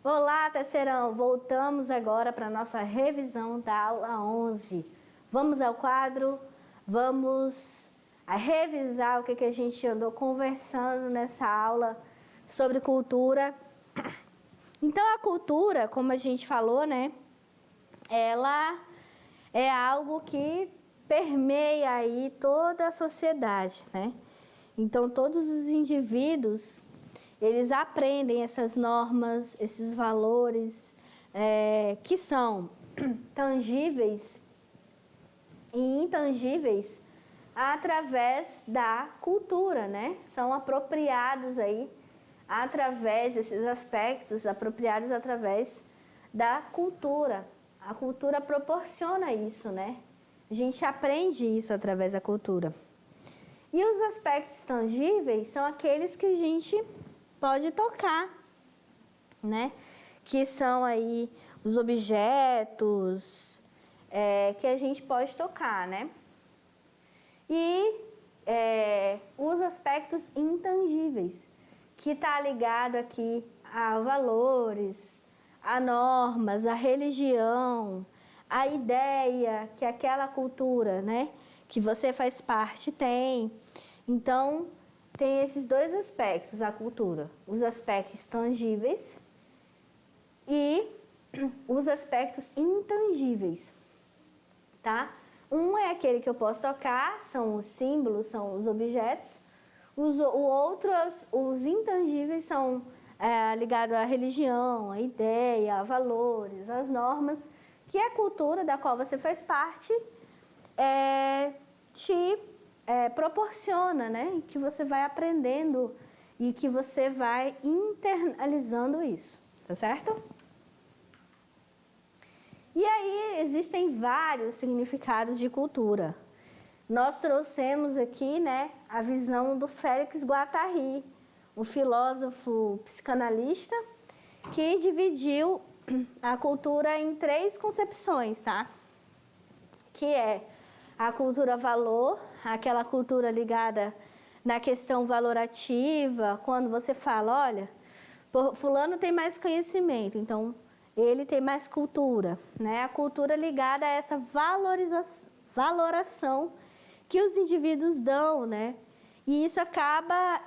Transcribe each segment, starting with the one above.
Olá, terceirão! Voltamos agora para a nossa revisão da aula 11. Vamos ao quadro, vamos revisar o que a gente andou conversando nessa aula sobre cultura. Então, a cultura, como a gente falou, né? Ela é algo que permeia aí toda a sociedade, né? Então, todos os indivíduos, eles aprendem essas normas, esses valores que são tangíveis e intangíveis através da cultura, né? São apropriados aí através desses aspectos, apropriados através da cultura. A cultura proporciona isso, né? A gente aprende isso através da cultura. E os aspectos tangíveis são aqueles que a gente pode tocar, né? Que são aí os objetos que a gente pode tocar, né? E os aspectos intangíveis, que está ligado aqui a valores, a normas, a religião, a ideia que aquela cultura, né, que você faz parte tem. Então, tem esses dois aspectos, a cultura. Os aspectos tangíveis e os aspectos intangíveis, tá? Um é aquele que eu posso tocar, são os símbolos, são os objetos. Os intangíveis são ligados à religião, à ideia, a valores, às normas, que a cultura da qual você faz parte te proporciona, né? Que você vai aprendendo e que você vai internalizando isso, tá certo? E aí existem vários significados de cultura. Nós trouxemos aqui, né, a visão do Félix Guattari, um filósofo psicanalista que dividiu a cultura em 3 concepções, tá? Que é a cultura valor, aquela cultura ligada na questão valorativa, quando você fala, olha, fulano tem mais conhecimento, então ele tem mais cultura, né? A cultura ligada a essa valoração que os indivíduos dão, né? E isso acaba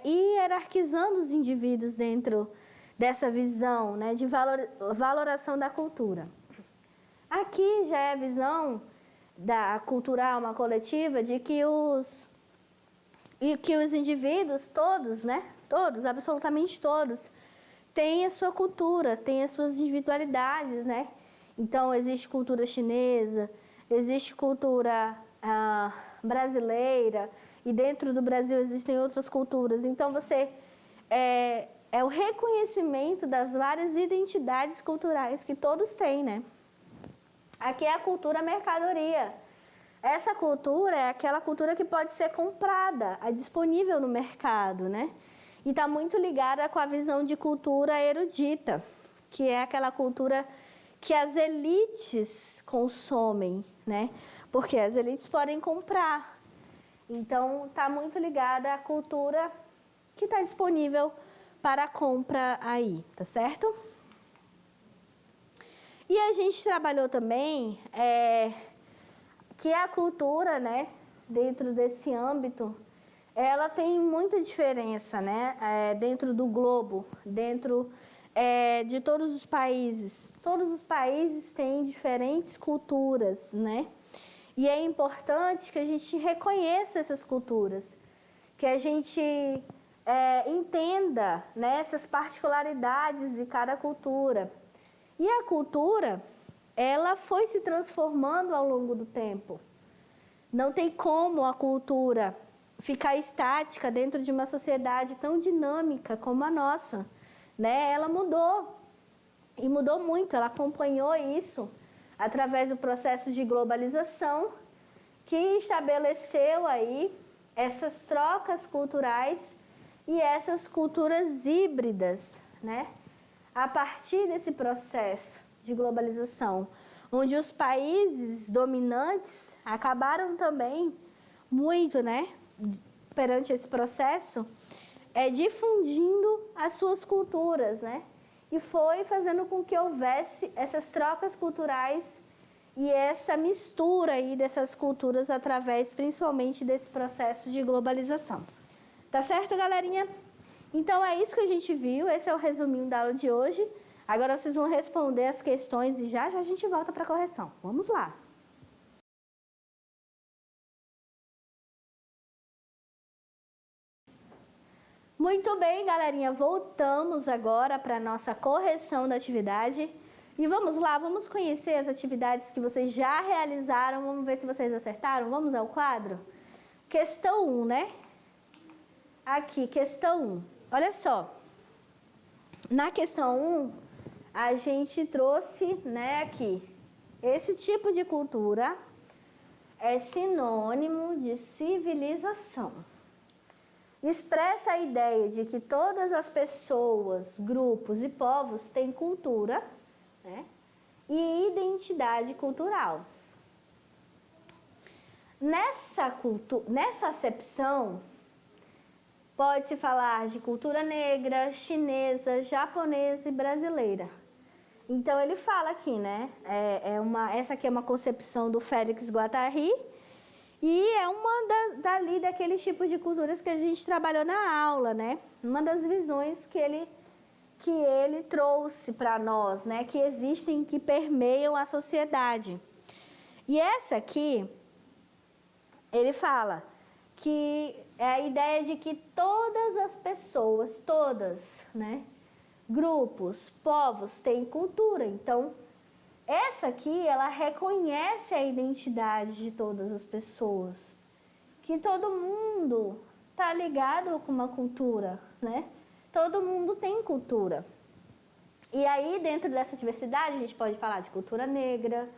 hierarquizando os indivíduos dentro dessa visão, né, de valoração da cultura. Aqui já é a visão da cultural, uma coletiva, de que os indivíduos, todos, né? Todos, absolutamente todos, têm a sua cultura, têm as suas individualidades, né? Então, existe cultura chinesa, existe cultura brasileira, e dentro do Brasil existem outras culturas. Então, é o reconhecimento das várias identidades culturais que todos têm, né? Aqui é a cultura mercadoria. Essa cultura é aquela cultura que pode ser comprada, é disponível no mercado, né? E está muito ligada com a visão de cultura erudita, que é aquela cultura que as elites consomem, né? Porque as elites podem comprar. Então, está muito ligada à cultura que está disponível para compra aí, tá certo? E a gente trabalhou também que a cultura, né, dentro desse âmbito, ela tem muita diferença, né, dentro do globo, dentro de todos os países. Todos os países têm diferentes culturas, né? E é importante que a gente reconheça essas culturas, que a gente entenda, né, essas particularidades de cada cultura. E a cultura, ela foi se transformando ao longo do tempo. Não tem como a cultura ficar estática dentro de uma sociedade tão dinâmica como a nossa, né? Ela mudou, e mudou muito. Ela acompanhou isso através do processo de globalização, que estabeleceu aí essas trocas culturais e essas culturas híbridas, né? A partir desse processo de globalização, onde os países dominantes acabaram também muito, né, perante esse processo, difundindo as suas culturas, né? e foi fazendo com que houvesse essas trocas culturais e essa mistura aí dessas culturas através principalmente desse processo de globalização. Tá certo, galerinha? Então é isso que a gente viu, esse é o resuminho da aula de hoje. Agora vocês vão responder as questões e já a gente volta para a correção. Vamos lá! Muito bem, galerinha, voltamos agora para a nossa correção da atividade. E vamos lá, vamos conhecer as atividades que vocês já realizaram, vamos ver se vocês acertaram. Vamos ao quadro? Questão 1, né? Aqui, questão 1. Olha só, na questão 1, a gente trouxe, né, aqui, esse tipo de cultura é sinônimo de civilização. Expressa a ideia de que todas as pessoas, grupos e povos têm cultura, né, e identidade cultural. Nessa acepção, pode-se falar de cultura negra, chinesa, japonesa e brasileira. Então, ele fala aqui, né? Essa aqui é uma concepção do Félix Guattari e é uma daqueles tipos de culturas que a gente trabalhou na aula, né? Uma das visões que ele trouxe para nós, né? Que existem, que permeiam a sociedade. E essa aqui, ele fala que é a ideia de que todas as pessoas, todas, né? Grupos, povos têm cultura. Então, essa aqui, ela reconhece a identidade de todas as pessoas. Que todo mundo está ligado com uma cultura, né? Todo mundo tem cultura. E aí, dentro dessa diversidade, a gente pode falar de cultura negra,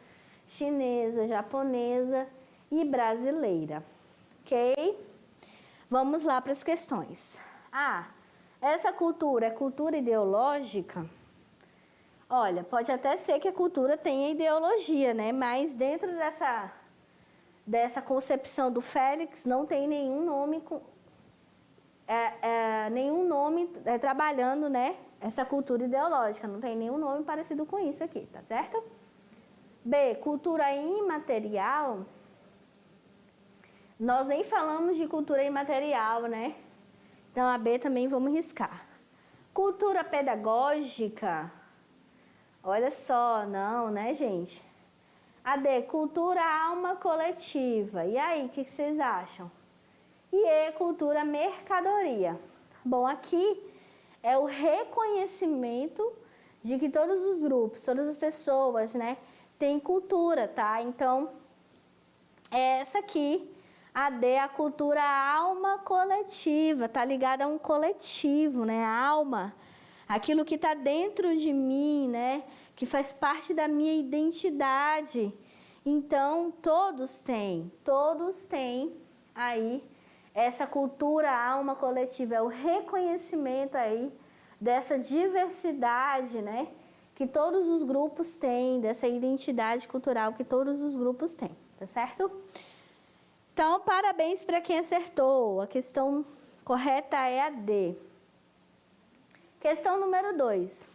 chinesa, japonesa e brasileira. Ok? Vamos lá para as questões. Essa cultura é cultura ideológica? Olha, pode até ser que a cultura tenha ideologia, né? Mas dentro dessa concepção do Félix não tem nenhum nome trabalhando, né? Essa cultura ideológica, não tem nenhum nome parecido com isso aqui, tá certo? B, cultura imaterial. Nós nem falamos de cultura imaterial, né? Então, a B também vamos riscar. Cultura pedagógica. Olha só, não, né, gente? A D, cultura alma coletiva. E aí, o que vocês acham? E E, cultura mercadoria. Bom, aqui é o reconhecimento de que todos os grupos, todas as pessoas, né, têm cultura, tá? Então, essa aqui, a D, a cultura alma coletiva, tá ligada a um coletivo, né? A alma, aquilo que está dentro de mim, né? Que faz parte da minha identidade. Então, todos têm aí essa cultura alma coletiva, é o reconhecimento aí dessa diversidade, né? Que todos os grupos têm, dessa identidade cultural que todos os grupos têm, tá certo? Então, parabéns para quem acertou. A questão correta é a D. Questão número 2.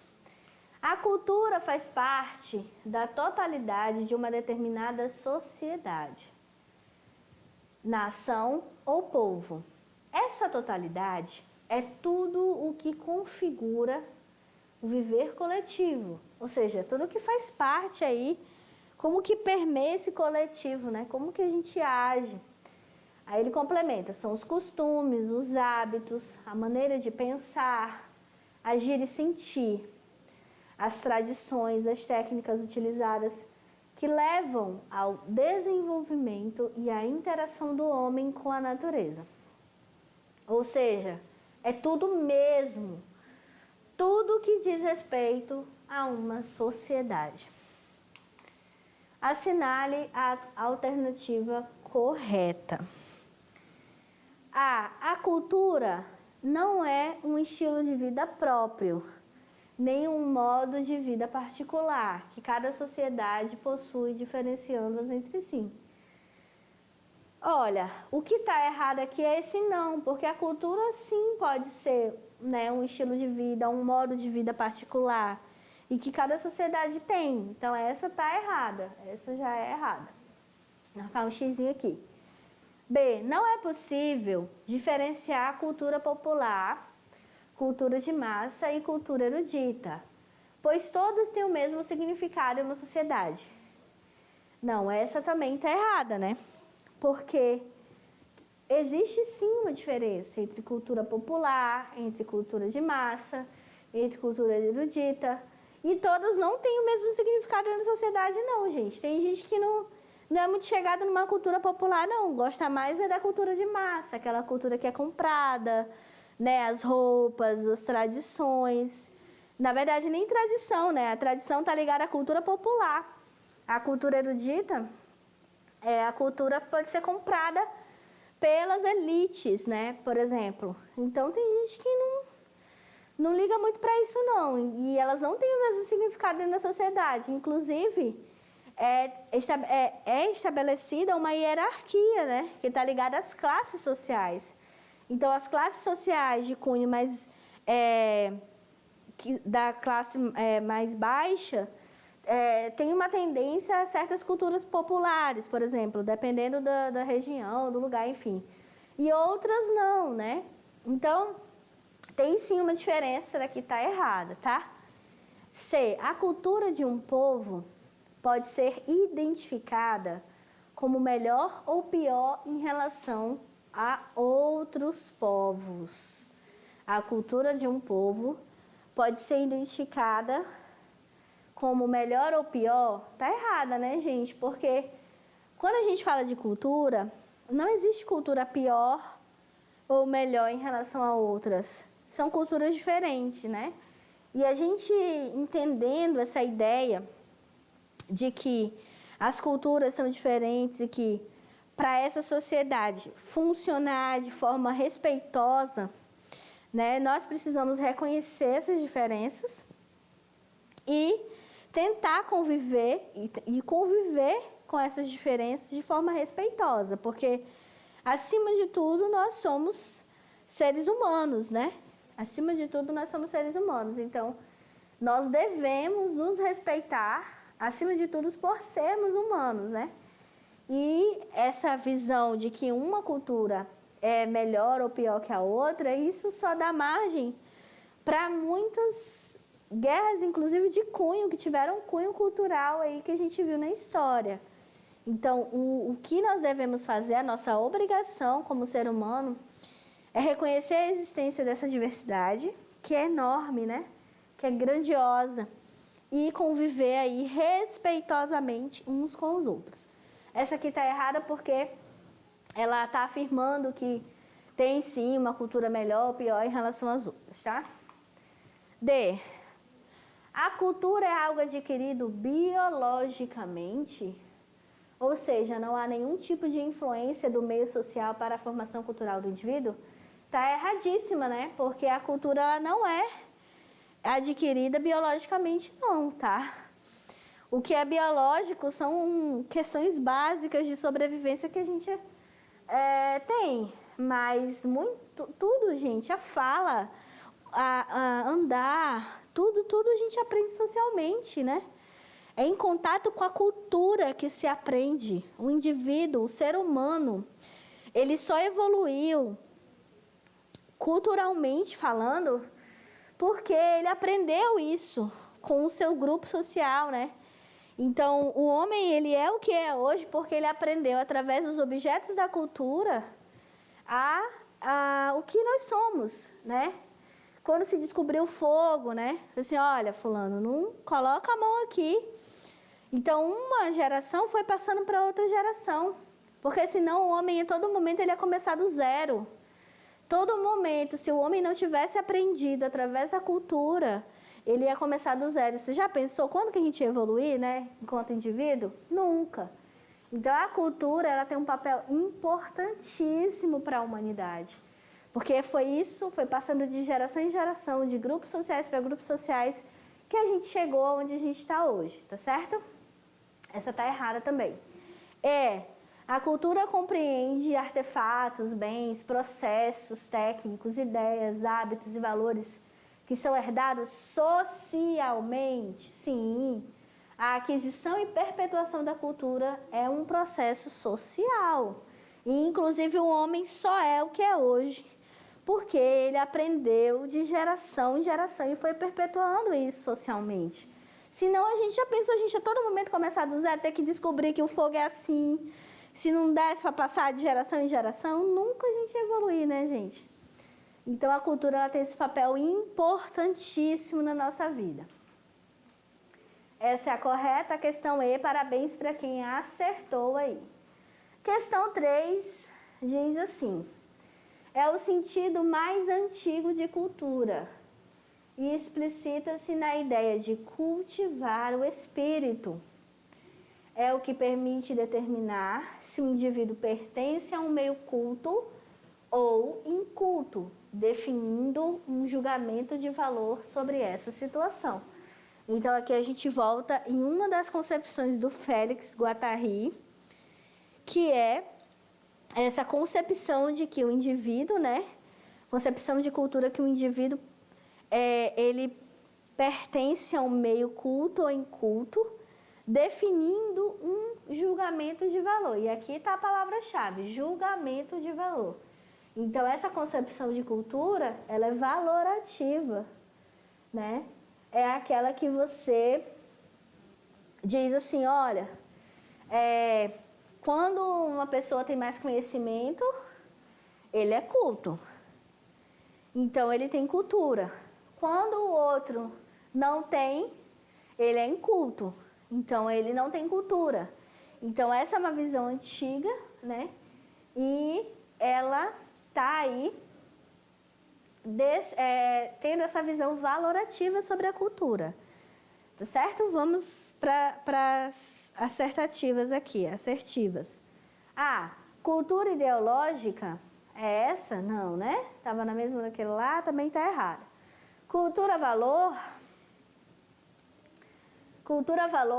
A cultura faz parte da totalidade de uma determinada sociedade, nação ou povo. Essa totalidade é tudo o que configura o viver coletivo, ou seja, tudo que faz parte aí, como que permeia esse coletivo, né? Como que a gente age. Aí ele complementa, são os costumes, os hábitos, a maneira de pensar, agir e sentir, as tradições, as técnicas utilizadas que levam ao desenvolvimento e à interação do homem com a natureza. Ou seja, é tudo mesmo, tudo que diz respeito a uma sociedade. Assinale a alternativa correta. A cultura não é um estilo de vida próprio, nem um modo de vida particular, que cada sociedade possui, diferenciando-as entre si. olha, o que está errado aqui é esse não, porque a cultura sim pode ser, né, um estilo de vida, um modo de vida particular e que cada sociedade tem. Então essa está errada, essa já é errada. Vou marcar um xizinho aqui. B, não é possível diferenciar cultura popular, cultura de massa e cultura erudita, pois todas têm o mesmo significado em uma sociedade. Não, essa também está errada, né? Porque existe sim uma diferença entre cultura popular, entre cultura de massa, entre cultura erudita, e todas não têm o mesmo significado na sociedade, não, gente. Tem gente que não é muito chegada numa cultura popular, não. Gosta mais é da cultura de massa, aquela cultura que é comprada, né? As roupas, as tradições. Na verdade, nem tradição, né? A tradição está ligada à cultura popular. A cultura erudita, a cultura pode ser comprada pelas elites, né? Por exemplo. Então, tem gente que não liga muito para isso, não. E elas não têm o mesmo significado na sociedade. Inclusive, é estabelecida uma hierarquia, né? Que está ligada às classes sociais. Então, as classes sociais de cunho mais... da classe mais baixa... tem uma tendência a certas culturas populares, por exemplo, dependendo da região, do lugar, enfim. E outras não, né? Então, tem sim uma diferença daqui está errada, tá? C. A cultura de um povo pode ser identificada como melhor ou pior em relação a outros povos. A cultura de um povo pode ser identificada como melhor ou pior, tá errada, né, gente? Porque quando a gente fala de cultura, não existe cultura pior ou melhor em relação a outras. São culturas diferentes, né? E a gente entendendo essa ideia de que as culturas são diferentes e que para essa sociedade funcionar de forma respeitosa, né, nós precisamos reconhecer essas diferenças e tentar conviver e conviver com essas diferenças de forma respeitosa, porque, acima de tudo, nós somos seres humanos, né? Acima de tudo, nós somos seres humanos. Então, nós devemos nos respeitar, acima de tudo, por sermos humanos, né? E essa visão de que uma cultura é melhor ou pior que a outra, isso só dá margem para muitas guerras, inclusive de cunho, que tiveram um cunho cultural aí que a gente viu na história. Então, o que nós devemos fazer, a nossa obrigação como ser humano, é reconhecer a existência dessa diversidade, que é enorme, né? Que é grandiosa, e conviver aí respeitosamente uns com os outros. Essa aqui está errada porque ela está afirmando que tem sim uma cultura melhor ou pior em relação às outras, tá? D. A cultura é algo adquirido biologicamente, ou seja, não há nenhum tipo de influência do meio social para a formação cultural do indivíduo? Está erradíssima, né? Porque a cultura ela não é adquirida biologicamente, não, tá? O que é biológico são questões básicas de sobrevivência que a gente tem, mas tudo, gente, a fala, a andar, tudo a gente aprende socialmente, né? É em contato com a cultura que se aprende. O indivíduo, o ser humano, ele só evoluiu culturalmente falando porque ele aprendeu isso com o seu grupo social, né? Então, o homem, ele é o que é hoje porque ele aprendeu através dos objetos da cultura o que nós somos, né? Quando se descobriu o fogo, né? Assim, olha, fulano, não coloca a mão aqui. Então, uma geração foi passando para outra geração. Porque senão o homem, em todo momento, ele ia começar do zero. Todo momento, se o homem não tivesse aprendido através da cultura, ele ia começar do zero. Você já pensou quando que a gente ia evoluir, né? Enquanto indivíduo? Nunca. Então, a cultura, ela tem um papel importantíssimo para a humanidade. Porque foi passando de geração em geração, de grupos sociais para grupos sociais, que a gente chegou onde a gente está hoje, tá certo? Essa está errada também. A cultura compreende artefatos, bens, processos técnicos, ideias, hábitos e valores que são herdados socialmente. Sim, a aquisição e perpetuação da cultura é um processo social. E, inclusive, o homem só é o que é hoje, porque ele aprendeu de geração em geração e foi perpetuando isso socialmente. Senão, a gente já pensou, a gente a todo momento começar do zero, ter que descobrir que o fogo é assim. Se não desse para passar de geração em geração, nunca a gente ia evoluir, né, gente? Então, a cultura ela tem esse papel importantíssimo na nossa vida. Essa é a correta, a questão E, parabéns para quem acertou aí. Questão 3 diz assim: é o sentido mais antigo de cultura e explicita-se na ideia de cultivar o espírito. É o que permite determinar se o indivíduo pertence a um meio culto ou inculto, definindo um julgamento de valor sobre essa situação. Então, aqui a gente volta em uma das concepções do Félix Guattari, que é essa concepção de que o indivíduo, né? Concepção de cultura que o indivíduo, ele pertence a um meio culto ou inculto, definindo um julgamento de valor. E aqui está a palavra-chave, julgamento de valor. Então, essa concepção de cultura, ela é valorativa, né? É aquela que você diz assim, olha, quando uma pessoa tem mais conhecimento, ele é culto. Então, ele tem cultura. Quando o outro não tem, ele é inculto. Então, ele não tem cultura. Então, essa é uma visão antiga, né? E ela está aí tendo essa visão valorativa sobre a cultura. Tá certo? Vamos para as assertivas aqui, assertivas. Cultura ideológica é essa? Não, né? Estava na mesma daquele lá, também está errado. Cultura-valor,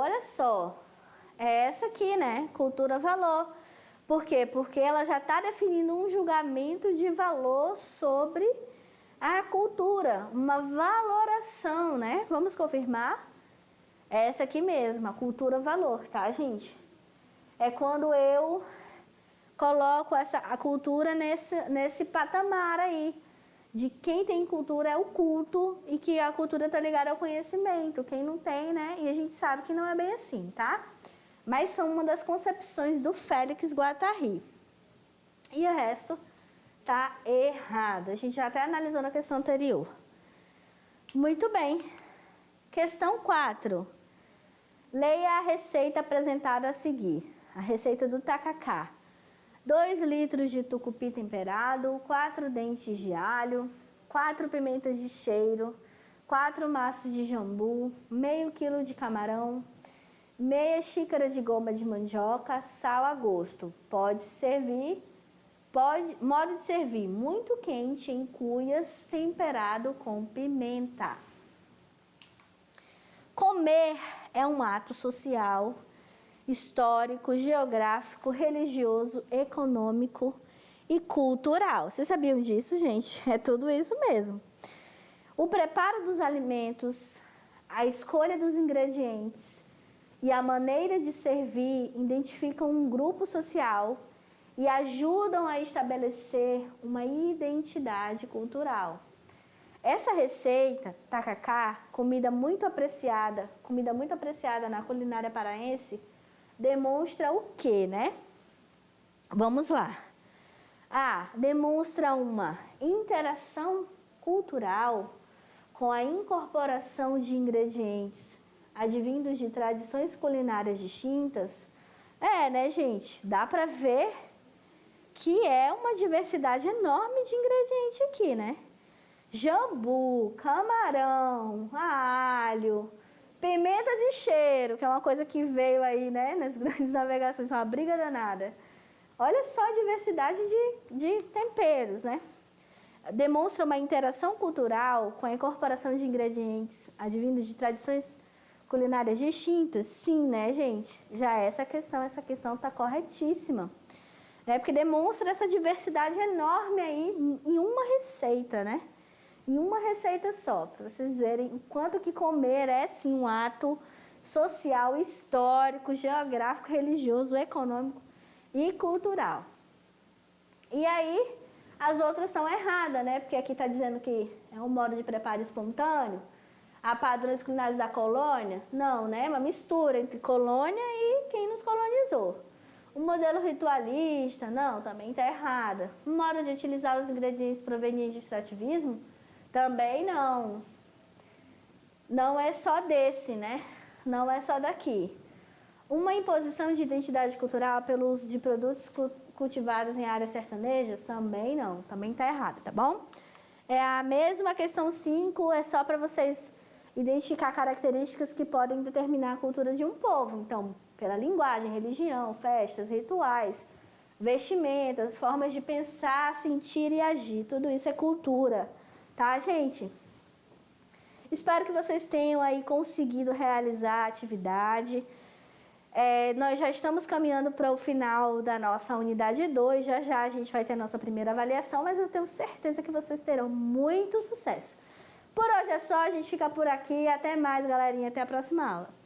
olha só, é essa aqui, né? Cultura-valor. Por quê? Porque ela já está definindo um julgamento de valor sobre a cultura, uma valoração, né? Vamos confirmar? É essa aqui mesmo, a cultura-valor, tá, gente? É quando eu coloco a cultura nesse patamar aí, de quem tem cultura é o culto e que a cultura está ligada ao conhecimento. Quem não tem, né? E a gente sabe que não é bem assim, tá? Mas são uma das concepções do Félix Guattari. E o resto tá errado. A gente já até analisou na questão anterior. Muito bem. Questão 4. Leia a receita apresentada a seguir. A receita do tacacá. 2 litros de tucupi temperado, 4 dentes de alho, 4 pimentas de cheiro, 4 maços de jambu, meio quilo de camarão, meia xícara de goma de mandioca, sal a gosto. Modo de servir muito quente em cuias, temperado com pimenta. Comer é um ato social, histórico, geográfico, religioso, econômico e cultural. Vocês sabiam disso, gente? É tudo isso mesmo. O preparo dos alimentos, a escolha dos ingredientes e a maneira de servir identificam um grupo social e ajudam a estabelecer uma identidade cultural. Essa receita, tacacá, comida muito apreciada na culinária paraense, demonstra o quê, né? Vamos lá. Demonstra uma interação cultural com a incorporação de ingredientes advindos de tradições culinárias distintas. Né, gente? Dá para ver que é uma diversidade enorme de ingredientes aqui, né? Jambu, camarão, alho, pimenta de cheiro, que é uma coisa que veio aí, né, nas grandes navegações, uma briga danada. Olha só a diversidade de temperos, né? Demonstra uma interação cultural com a incorporação de ingredientes advindos de tradições culinárias distintas? Sim, né, gente? Já essa questão está corretíssima. Porque demonstra essa diversidade enorme aí em uma receita, né? Em uma receita só, para vocês verem o quanto que comer é, sim, um ato social, histórico, geográfico, religioso, econômico e cultural. E aí, as outras estão erradas, né? Porque aqui está dizendo que é um modo de preparo espontâneo, a padrões culinários da colônia. Não, né? Uma mistura entre colônia e quem nos colonizou. O modelo ritualista, não, também está errada. O modo de utilizar os ingredientes provenientes do extrativismo, também não. Não é só desse, né? Não é só daqui. Uma imposição de identidade cultural pelo uso de produtos cultivados em áreas sertanejas, também não. Também está errada, tá bom? É a mesma questão 5, é só para vocês identificar características que podem determinar a cultura de um povo. Então, pela linguagem, religião, festas, rituais, vestimentas, formas de pensar, sentir e agir. Tudo isso é cultura, tá, gente? Espero que vocês tenham aí conseguido realizar a atividade. Nós já estamos caminhando para o final da nossa unidade 2. Já já a gente vai ter a nossa primeira avaliação, mas eu tenho certeza que vocês terão muito sucesso. Por hoje é só, a gente fica por aqui. Até mais, galerinha. Até a próxima aula.